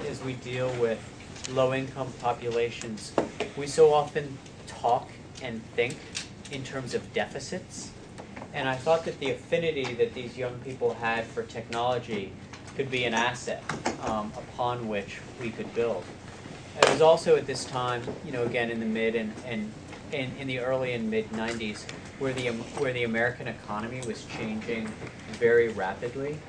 As we deal with low-income populations, we so often talk and think in terms of deficits. And I thought that the affinity that these young people had for technology could be an asset upon which we could build. It was also at this time, again in the mid and in the early and mid 90s, where the American economy was changing very rapidly,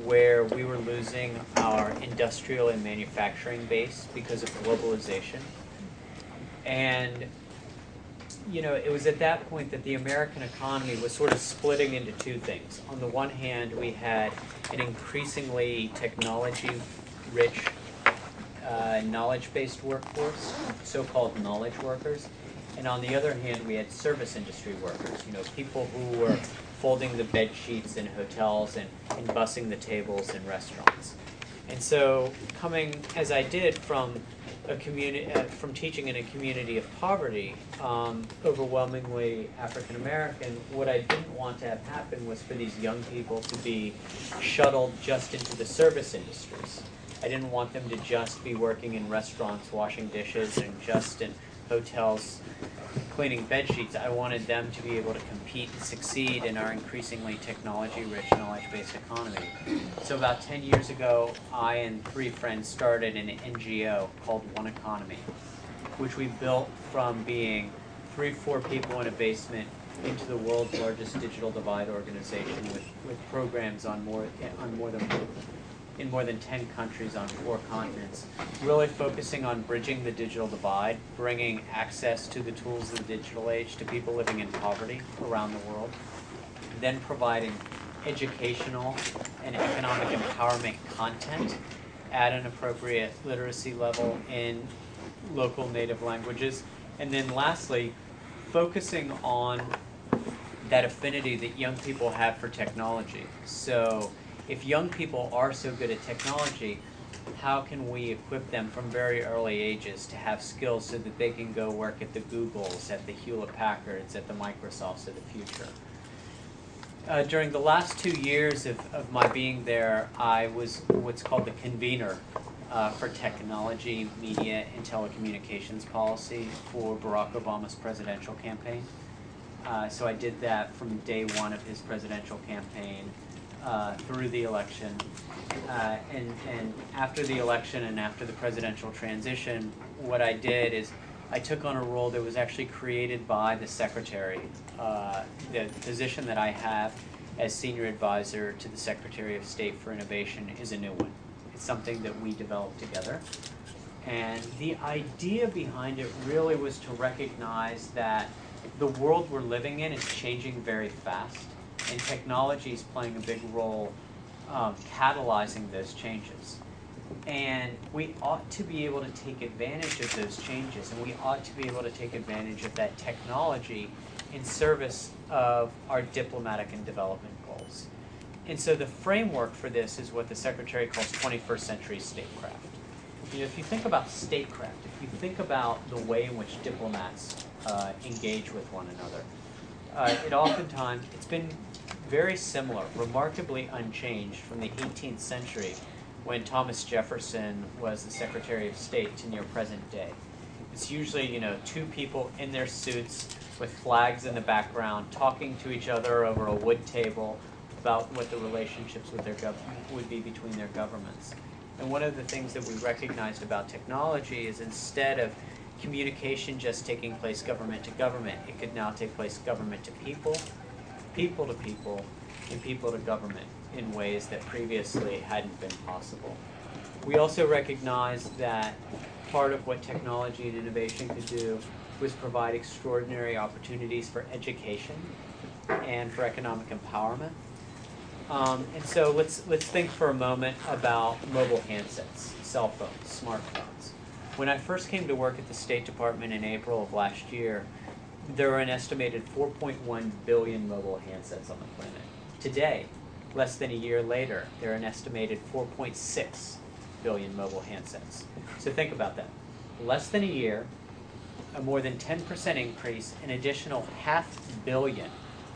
where we were losing our industrial and manufacturing base because of globalization. And it was at that point that the American economy was sort of splitting into two things. On the one hand, we had an increasingly technology-rich, knowledge-based workforce, so-called knowledge workers. And on the other hand, we had service industry workers, people who were folding the bed sheets in hotels and bussing the tables in restaurants. And so, coming as I did from a community, from teaching in a community of poverty, overwhelmingly African American, what I didn't want to have happen was for these young people to be shuttled just into the service industries. I didn't want them to just be working in restaurants, washing dishes, and just in hotels cleaning bed sheets. I wanted them to be able to compete and succeed in our increasingly technology-rich, knowledge-based economy. So about 10 years ago, I and 3 friends started an NGO called One Economy, which we built from being 3-4 people in a basement into the world's largest digital divide organization with programs in more than 10 countries on 4 continents, really focusing on bridging the digital divide, bringing access to the tools of the digital age to people living in poverty around the world, then providing educational and economic empowerment content at an appropriate literacy level in local native languages, and then lastly, focusing on that affinity that young people have for technology. So if young people are so good at technology, how can we equip them from very early ages to have skills so that they can go work at the Googles, at the Hewlett-Packards, at the Microsofts of the future? During the last 2 years of my being there, I was what's called the convener for technology, media, and telecommunications policy for Barack Obama's presidential campaign. So I did that from day 1 of his presidential campaign through the election. And after the election and after the presidential transition, what I did is I took on a role that was actually created by the secretary. The position that I have as senior advisor to the Secretary of State for Innovation is a new one. It's something that we developed together. And the idea behind it really was to recognize that the world we're living in is changing very fast, and technology is playing a big role catalyzing those changes. And we ought to be able to take advantage of those changes, and we ought to be able to take advantage of that technology in service of our diplomatic and development goals. And so the framework for this is what the Secretary calls 21st century statecraft. If you think about statecraft, if you think about the way in which diplomats engage with one another, it's been very similar, remarkably unchanged from the 18th century when Thomas Jefferson was the Secretary of State to near present day. It's usually, 2 people in their suits with flags in the background talking to each other over a wood table about what the relationships with their would be between their governments. And one of the things that we recognized about technology is instead of communication just taking place government to government, it could now take place government to people, people to people, and people to government in ways that previously hadn't been possible. We also recognized that part of what technology and innovation could do was provide extraordinary opportunities for education and for economic empowerment. And so let's think for a moment about mobile handsets, cell phones, smartphones. When I first came to work at the State Department in April of last year, there were an estimated 4.1 billion mobile handsets on the planet. Today, less than a year later, there are an estimated 4.6 billion mobile handsets. So think about that. Less than a year, a more than 10% increase, an additional 500 million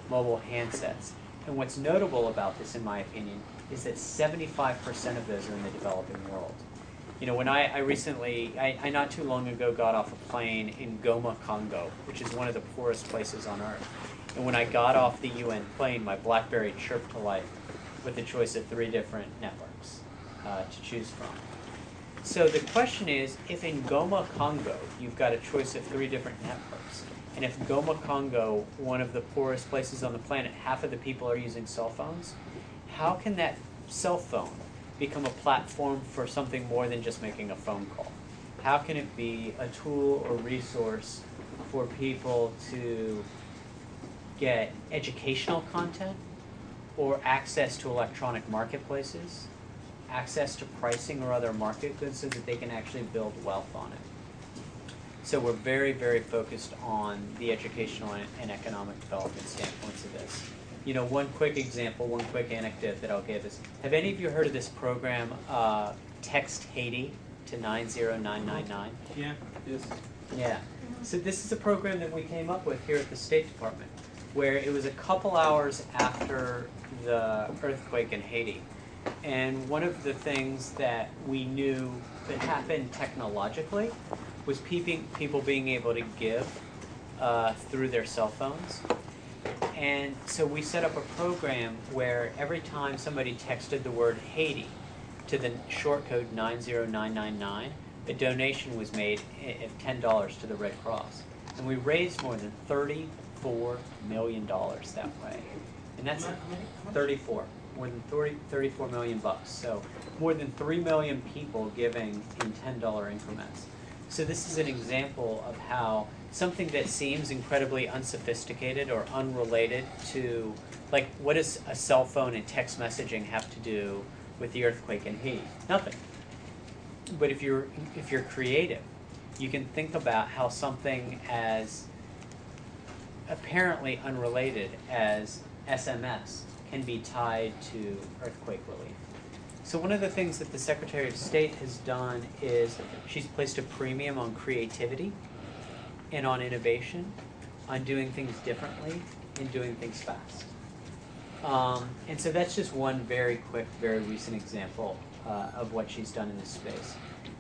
mobile handsets. And what's notable about this, in my opinion, is that 75% of those are in the developing world. You know, when I recently, I not too long ago got off a plane in Goma, Congo, which is one of the poorest places on earth. And when I got off the UN plane, my BlackBerry chirped to life with a choice of 3 different networks to choose from. So the question is, if in Goma, Congo, you've got a choice of 3 different networks, and if Goma, Congo, one of the poorest places on the planet, half of the people are using cell phones, how can that cell phone become a platform for something more than just making a phone call? How can it be a tool or resource for people to get educational content or access to electronic marketplaces, access to pricing or other market goods so that they can actually build wealth on it? So we're very, very focused on the educational and economic development standpoints of this. You know, one quick example, one quick anecdote that I'll give is, have any of you heard of this program, Text Haiti to 90999? Yeah. Yes. Yeah. So this is a program that we came up with here at the State Department, where it was a couple hours after the earthquake in Haiti. And one of the things that we knew that happened technologically was people being able to give through their cell phones. And so we set up a program where every time somebody texted the word Haiti to the short code 90999, a donation was made of $10 to the Red Cross. And we raised more than $34 million that way. And that's 34, more than 34 million bucks. So more than 3 million people giving in $10 increments. So this is an example of how something that seems incredibly unsophisticated or unrelated to, like, what does a cell phone and text messaging have to do with the earthquake in Haiti? Nothing. But if you're creative, you can think about how something as apparently unrelated as SMS can be tied to earthquake relief. So one of the things that the Secretary of State has done is she's placed a premium on creativity and on innovation, on doing things differently and doing things fast. And so that's just one very quick, very recent example of what she's done in this space.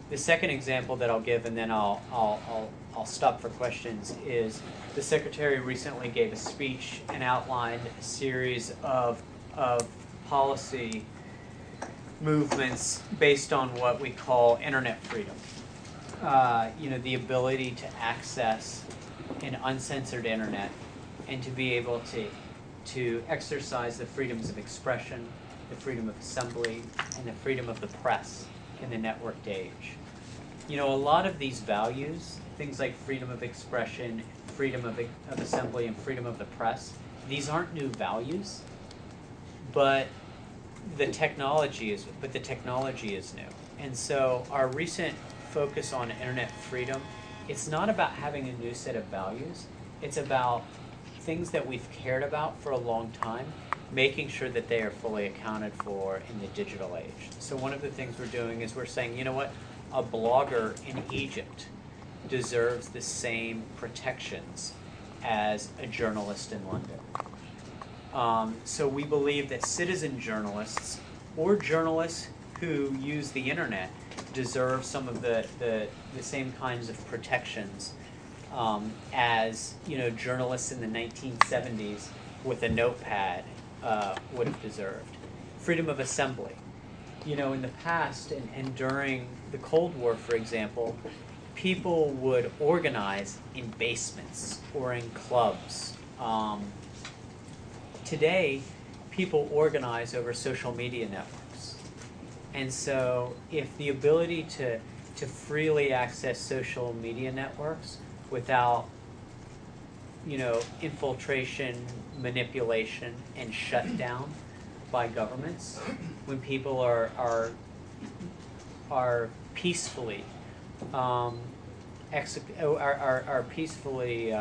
The second example that I'll give, and then I'll stop for questions, is the Secretary recently gave a speech and outlined a series of policy movements based on what we call internet freedom. You know, the ability to access an uncensored internet and to be able to exercise the freedoms of expression, the freedom of assembly, and the freedom of the press in the networked age. You know, a lot of these values, things like freedom of expression, freedom of assembly, and freedom of the press, these aren't new values, but the technology is new. And so our recent focus on internet freedom, it's not about having a new set of values, it's about things that we've cared about for a long time, making sure that they are fully accounted for in the digital age. So one of the things we're doing is we're saying, you know what, a blogger in Egypt deserves the same protections as a journalist in London. So we believe that citizen journalists or journalists who use the internet deserve some of the same kinds of protections as, you know, journalists in the 1970s with a notepad would have deserved. Freedom of assembly. You know, in the past and during the Cold War, for example, people would organize in basements or in clubs. Today, people organize over social media networks. And so if the ability to freely access social media networks without, you know, infiltration, manipulation, and shutdown by governments, when people are peacefully peacefully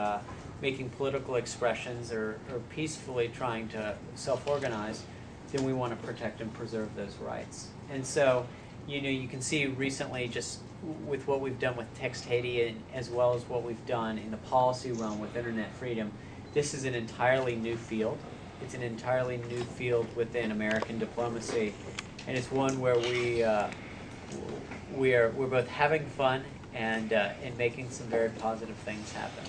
making political expressions or peacefully trying to self-organize, then we want to protect and preserve those rights. And so, you know, you can see recently, just with what we've done with Text Haiti, and as well as what we've done in the policy realm with internet freedom, this is an entirely new field. It's an entirely new field within American diplomacy, and it's one where we're both having fun and making some very positive things happen.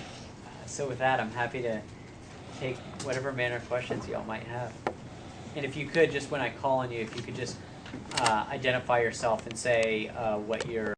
So with that, I'm happy to take whatever manner of questions y'all might have. And if you could, just when I call on you, if you could just identify yourself and say what your